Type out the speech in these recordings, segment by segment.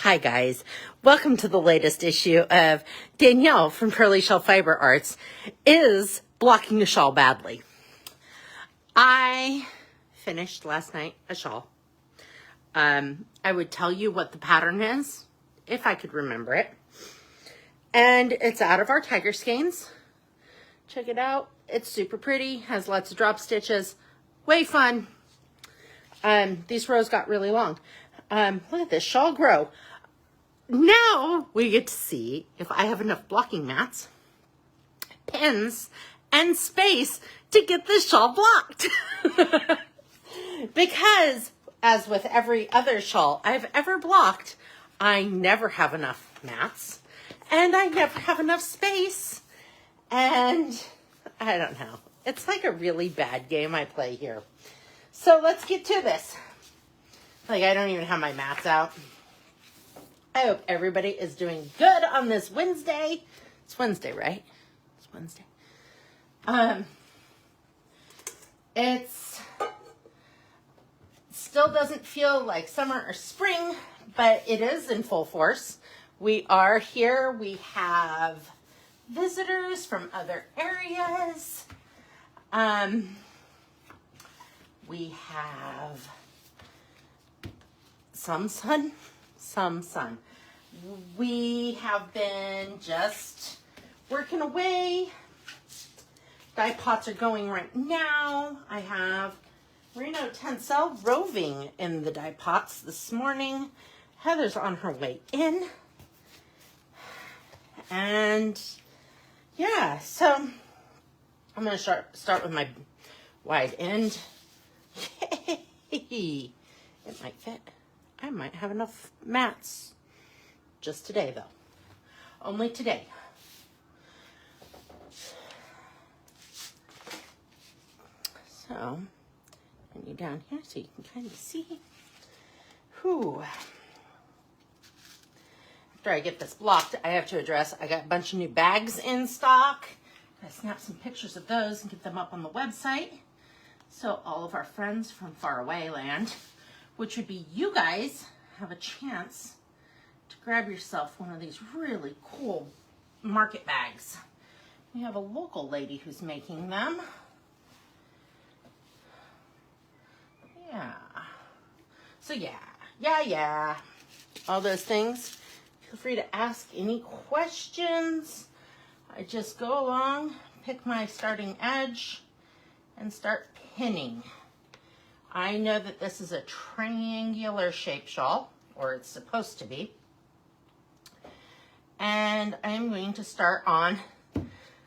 Hi guys, welcome to the latest issue of Danielle from Pearly Shell Fiber Arts is blocking a shawl badly. I finished last night a shawl. I would tell you what the pattern is if I could remember it. And it's out of our Tiger Skeins. Check it out. It's super pretty, has lots of drop stitches, way fun. These rows got really long. Look at this shawl grow. Now we get to see if I have enough blocking mats, pins, and space to get this shawl blocked. Because, as with every other shawl I've ever blocked, I never have enough mats, and I never have enough space, and I don't know. It's like a really bad game I play here. So let's get to this. Like, I don't even have my mats out. I hope everybody is doing good on this Wednesday. It's Wednesday, right? It's Wednesday. It still doesn't feel like summer or spring, but it is in full force. We are here. We have visitors from other areas. We have some sun. We have been just working away. Dye pots are going right now. I have Merino Tencel roving in the dye pots this morning. Heather's on her way in. And yeah, so I'm going to start with my wide end. Yay! It might fit. I might have enough mats. Just today, though. Only today. So, bring you down here so you can kind of see. Whew. After I get this blocked, I have to address, I got a bunch of new bags in stock. I snap some pictures of those and get them up on the website. So all of our friends from faraway land, which would be you guys, have a chance to grab yourself one of these really cool market bags. We have a local lady who's making them. Yeah. So yeah. All those things. Feel free to ask any questions. I just go along, pick my starting edge, and start pinning. I know that this is a triangular shape shawl, or it's supposed to be. And I'm going to start on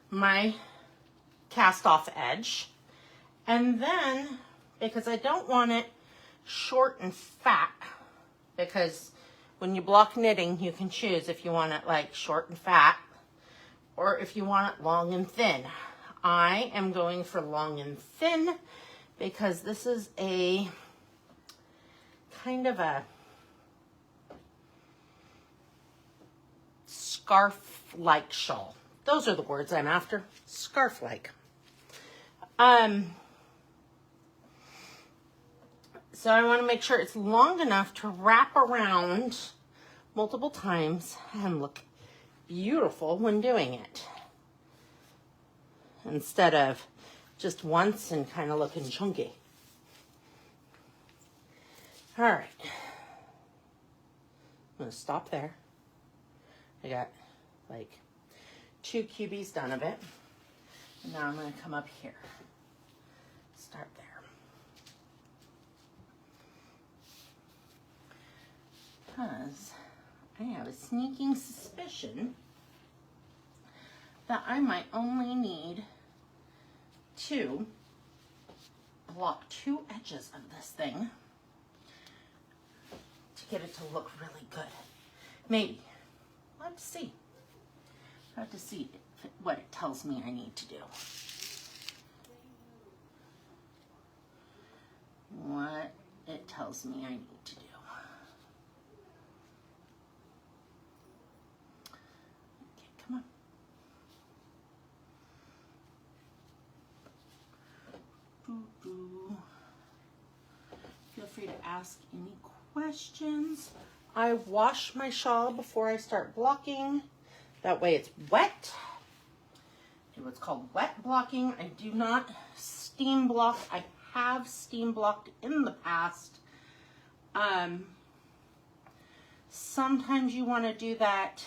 my cast off edge. And then, because I don't want it short and fat, because when you block knitting, you can choose if you want it like short and fat, or if you want it long and thin. I am going for long and thin, because this is a kind of a scarf-like shawl. Those are the words I'm after. Scarf-like. So I want to make sure it's long enough to wrap around multiple times and look beautiful when doing it, instead of just once and kind of looking chunky. All right. I'm going to stop there. I got like 2 cubies done of it. And now I'm going to come up here. Start there. Because I have a sneaking suspicion that I might only need to block 2 edges of this thing to get it to look really good. Maybe. Let's see. I have to see what it tells me I need to do. What it tells me I need to do. Okay, come on. Boo-boo. Feel free to ask any questions. I wash my shawl before I start blocking. That way it's wet. Do what's called wet blocking. I do not steam block. I have steam blocked in the past. Sometimes you want to do that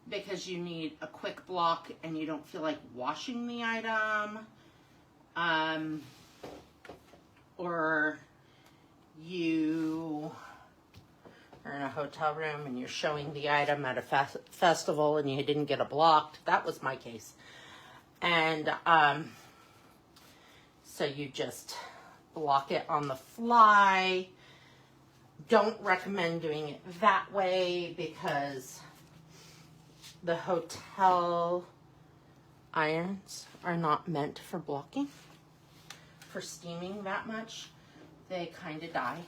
because you need a quick block and you don't feel like washing the item. Or you are in a hotel room and you're showing the item at a festival and you didn't get it blocked. That was my case. And so you just block it on the fly. Don't recommend doing it that way because the hotel irons are not meant for blocking, for steaming that much. They kind of die.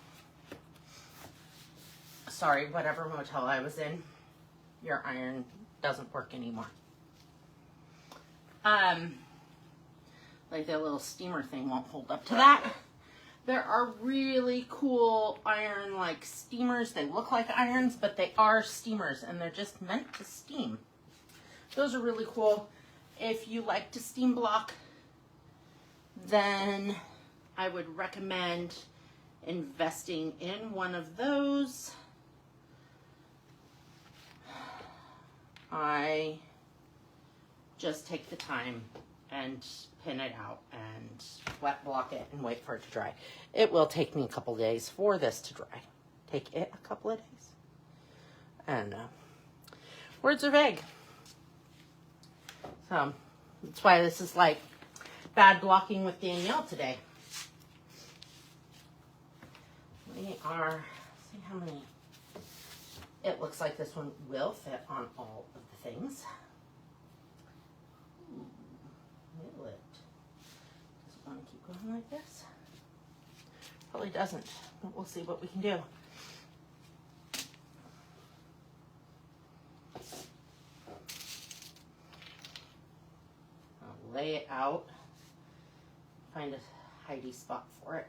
Sorry, whatever motel I was in, your iron doesn't work anymore. Like that little steamer thing won't hold up to that. There are really cool iron like steamers. They look like irons, but they are steamers and they're just meant to steam. Those are really cool. If you like to steam block, then I would recommend investing in one of those. I just take the time and pin it out and wet block it and wait for it to dry. It will take me a couple days for this to dry. Take it a couple of days. And words are vague. So that's why this is like bad blocking with Danielle today. We are, see how many, it looks like this one will fit on all of the things. Will it? Does it want to keep going like this? Probably doesn't, but we'll see what we can do. I'll lay it out, find a hidey spot for it.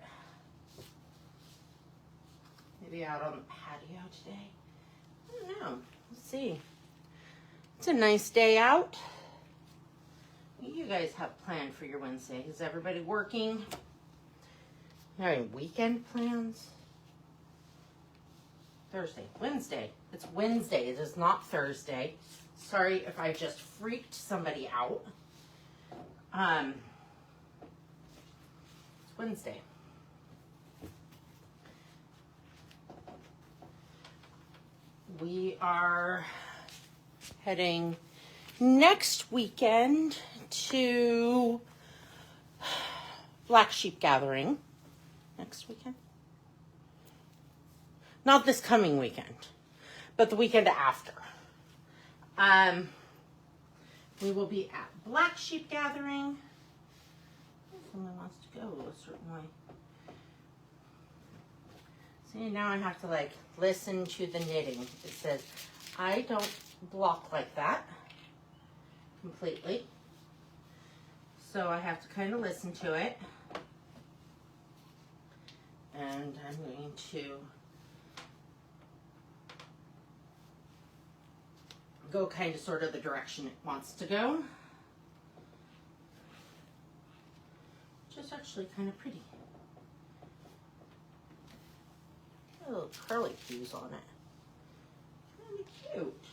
Maybe out on the patio today. I don't know. Let's see. It's a nice day out. What do you guys have planned for your Wednesday? Is everybody working? You have any weekend plans? Thursday. Wednesday. It's Wednesday. It is not Thursday. Sorry if I just freaked somebody out. It's Wednesday. We are heading next weekend to Black Sheep Gathering. Next weekend? Not this coming weekend, but the weekend after. We will be at Black Sheep Gathering. If someone wants to go a certain way. See, now I have to like listen to the knitting. It says, I don't block like that completely. So I have to kind of listen to it. And I'm going to go kind of sort of the direction it wants to go. Which is actually kind of pretty. Little curly cues on it. Really cute.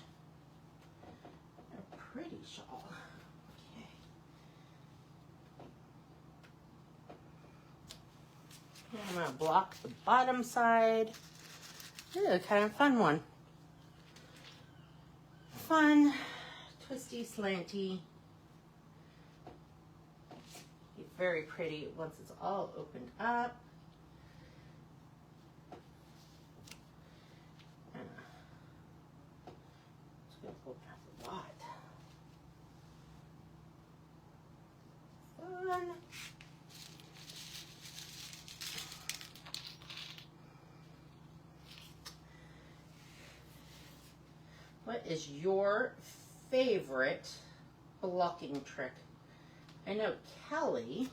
A pretty shawl. Okay. And I'm going to block the bottom side. Really kind of fun one. Fun, twisty, slanty. Very pretty once it's all opened up. Fun. What is your favorite blocking trick? I know Kelly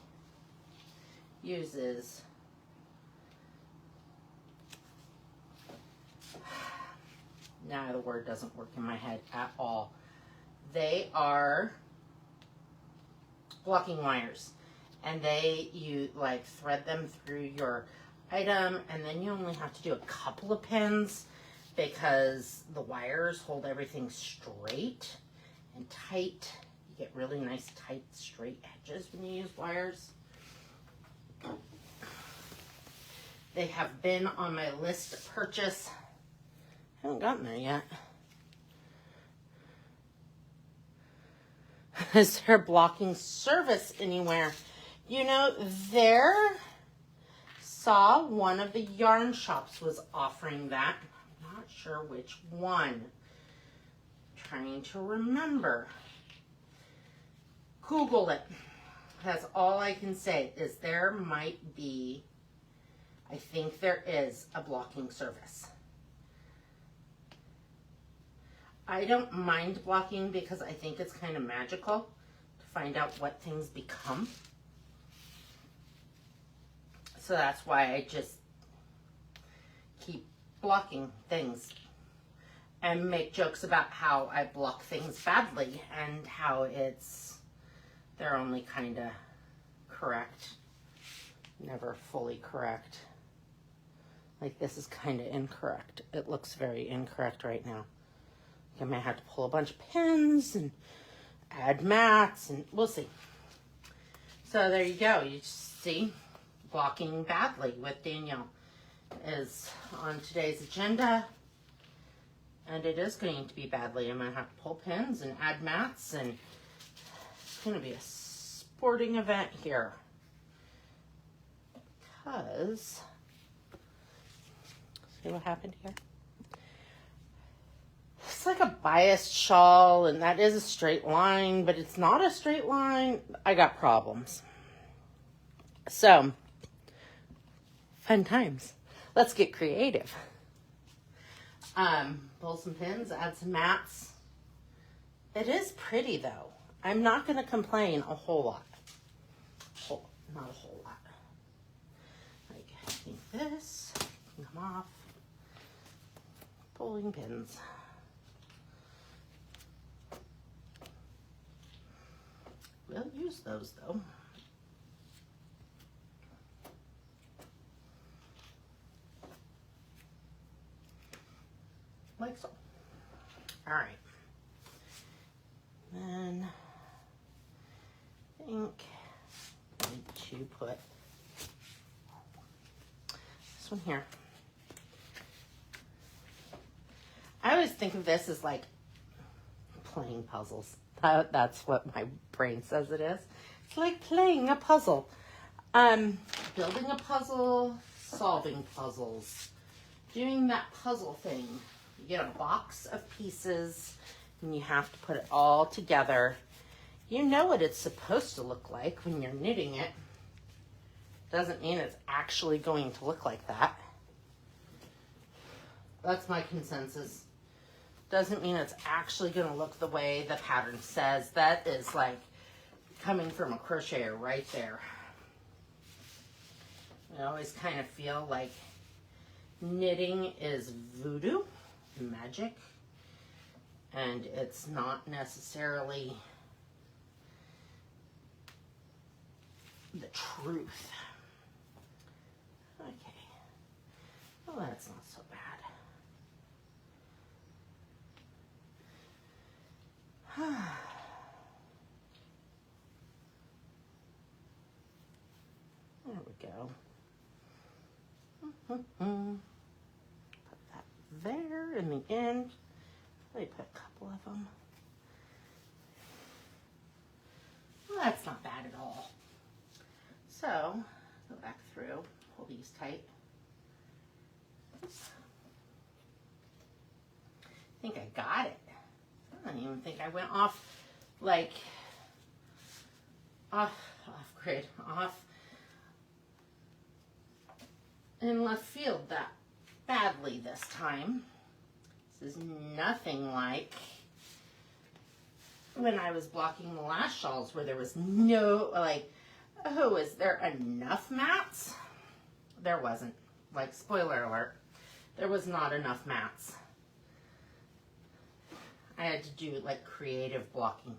uses Now the word doesn't work in my head at all. They are blocking wires, and you like thread them through your item, and then you only have to do a couple of pins because the wires hold everything straight and tight. You get really nice tight straight edges when you use wires. They have been on my list to purchase. I haven't gotten there yet. Is there blocking service anywhere? You know, saw one of the yarn shops was offering that. I'm not sure which one. Trying to remember. Google it. That's all I can say is there might be, I think there is a blocking service. I don't mind blocking because I think it's kind of magical to find out what things become. So that's why I just keep blocking things and make jokes about how I block things badly and how they're only kind of correct, never fully correct. Like this is kind of incorrect. It looks very incorrect right now. I might have to pull a bunch of pins and add mats, and we'll see. So there you go. You see, blocking badly with Danielle is on today's agenda. And it is going to be badly. I'm going to have to pull pins and add mats, and it's going to be a sporting event here. Because, see what happened here? It's like a biased shawl, and that is a straight line, but it's not a straight line. I got problems. So, fun times. Let's get creative. Pull some pins, add some mats. It is pretty though. I'm not going to complain a whole lot. Not a whole lot. Like, I think this can come off. Pulling pins. We'll use those though. Like so. All right. Then I think I need to put this one here. I always think of this as like playing puzzles. That's what my brain says it is. It's like playing a puzzle. Building a puzzle, solving puzzles, doing that puzzle thing. You get a box of pieces and you have to put it all together. You know what it's supposed to look like when you're knitting it. Doesn't mean it's actually going to look like that. That's my consensus. Doesn't mean it's actually going to look the way the pattern says. That is like coming from a crocheter right there. I always kind of feel like knitting is voodoo, magic, and it's not necessarily the truth. Okay. Well, that's not so bad. There we go. Put that there in the end. Let me put a couple of them. Well, that's not bad at all. So, go back through, pull these tight. Oops. I think I got it. I don't even think I went off, like, off grid, off in left field that badly this time. This is nothing like when I was blocking the last shawls where there was no, like, oh, is there enough mats? There wasn't. Like, spoiler alert, there was not enough mats. I had to do like creative blocking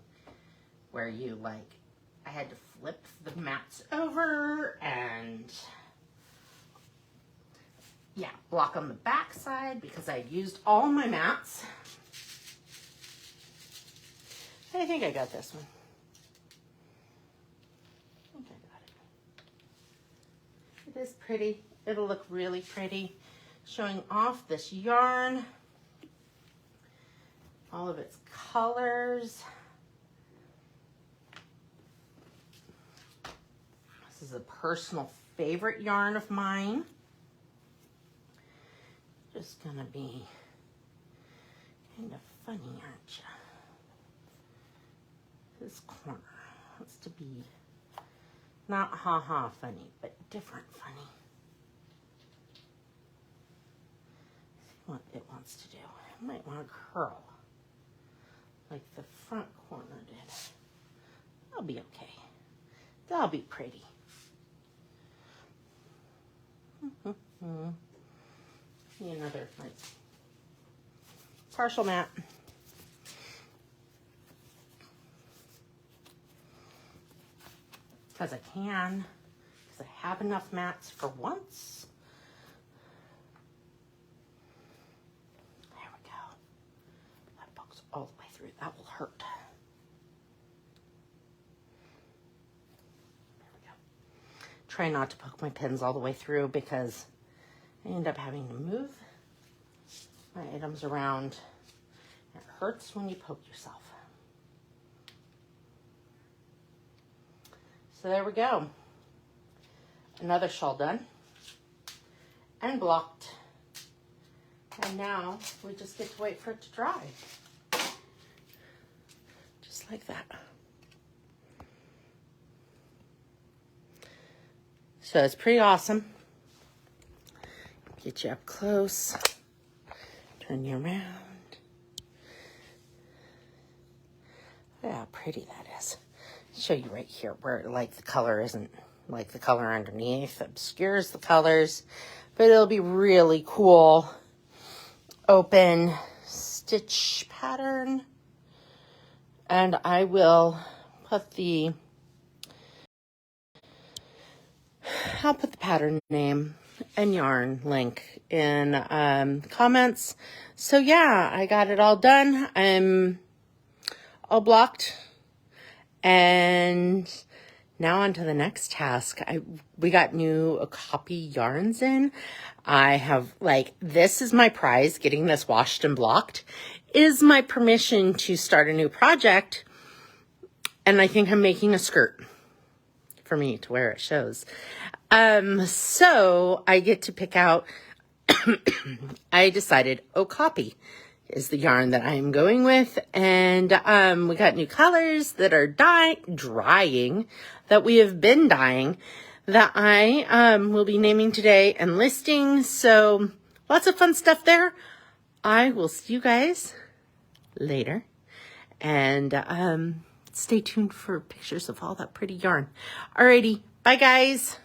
where you like, I had to flip the mats over and yeah, block on the back side because I used all my mats. I think I got this one. I think I got it. It is pretty. It'll look really pretty. Showing off this yarn. All of its colors. This is a personal favorite yarn of mine. Just gonna be kind of funny, aren't you? This corner wants to be not ha-ha funny, but different funny. See what it wants to do. It might want to curl like the front corner did. That'll be okay. That'll be pretty. Need another like partial mat. Because I can, because I have enough mats for once. There we go. That pokes all the way through. That will hurt. There we go. Try not to poke my pins all the way through because I end up having to move my items around. It hurts when you poke yourself. So there we go. Another shawl done and blocked. And now we just get to wait for it to dry. Just like that. So it's pretty awesome. Get you up close. Turn you around. Look how pretty that is. Show you right here where like the color isn't like the color underneath obscures the colors, but it'll be really cool open stitch pattern. And I will put the pattern name and yarn link in comments. So yeah, I got it all done. I'm all blocked. And now on to the next task. We got new copy yarns in. I have this is my prize. Getting this washed and blocked is my permission to start a new project. And I think I'm making a skirt for me to wear. It shows. So I get to pick out, I decided Okapi is the yarn that I'm going with. And we got new colors that are drying, that we have been dyeing, that I will be naming today and listing. So lots of fun stuff there. I will see you guys later. And stay tuned for pictures of all that pretty yarn. Alrighty, bye guys.